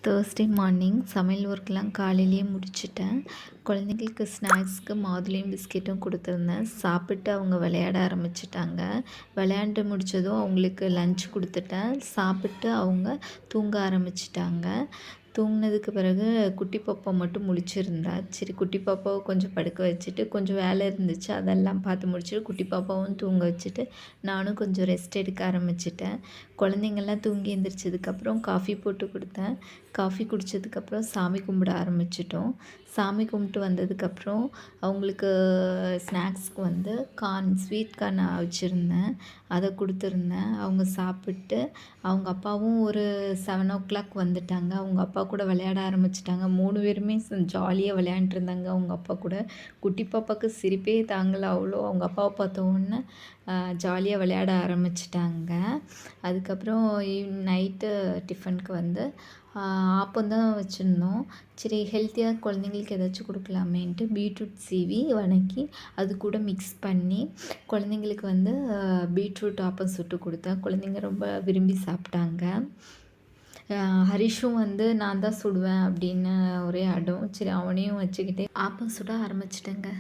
Thursday morning சமையல் ஒர்க்லாம் காலையிலேயே முடிச்சுட்டேன். குழந்தைங்களுக்கு ஸ்நாக்ஸ்க்கு மாதுளையும் பிஸ்கெட்டும் கொடுத்துருந்தேன். சாப்பிட்டு அவங்க விளையாட ஆரம்பிச்சிட்டாங்க. விளையாண்டு முடித்ததும் அவங்களுக்கு லன்ச் கொடுத்துட்டேன். சாப்பிட்டு அவங்க தூங்க ஆரம்பிச்சிட்டாங்க. தூங்கினதுக்கு பிறகு குட்டி பாப்பா மட்டும் முழிச்சிருந்தா. சரி குட்டி பாப்பாவை கொஞ்சம் படுக்க வச்சுட்டு கொஞ்சம் வேலை இருந்துச்சு, அதெல்லாம் பார்த்து முடிச்சுட்டு குட்டி பாப்பாவும் தூங்க வச்சுட்டு நானும் கொஞ்சம் ரெஸ்ட் எடுக்க ஆரம்பிச்சிட்டேன். குழந்தைங்கள்லாம் தூங்கி எழுந்திரிச்சதுக்கப்புறம் காஃபி போட்டு கொடுத்தேன். காஃபி குடித்ததுக்கப்புறம் சாமி கும்பிட ஆரம்பிச்சிட்டோம். சாமி கும்பிட்டு வந்ததுக்கப்புறம் அவங்களுக்கு ஸ்நாக்ஸ்க்கு வந்து ஸ்வீட் கார்ன் வச்சுருந்தேன். அதை கொடுத்துருந்தேன். அவங்க சாப்பிட்டு அவங்க அப்பாவும் ஒரு 7 o'clock வந்துட்டாங்க. அவங்க அப்பா கூட விளையாட ஆரம்பிச்சிட்டாங்க. 3 பேருமே ஜாலியாக விளையாண்டுருந்தாங்க அவங்க அப்பா கூட. குட்டி பாப்பாவுக்கு சிரிப்பே தாங்கலை. அவ்வளோ அவங்க அப்பாவை பார்த்த உடனே ஜாலியாக விளையாட ஆரம்பிச்சிட்டாங்க. அதுக்கப்புறம் நைட்டு டிஃபனுக்கு வந்து ஆப்பம்தான் வச்சுருந்தோம். சரி ஹெல்த்தியாக குழந்தைங்களுக்கு ஏதாச்சும் கொடுக்கலாமேன்ட்டு பீட்ரூட் சீவி வதக்கி அது கூட மிக்ஸ் பண்ணி குழந்தைங்களுக்கு வந்து பீட்ரூட் ஆப்பம் சுட்டு கொடுத்தேன். குழந்தைங்க ரொம்ப விரும்பி சாப்பிட்டாங்க. ஹரிஷும் வந்து நான் தான் சுடுவேன் அப்படின்னு ஒரே அடம். சரி அவனையும் வச்சுக்கிட்டே ஆப்பம் சுட ஆரம்பிச்சிட்டேங்க.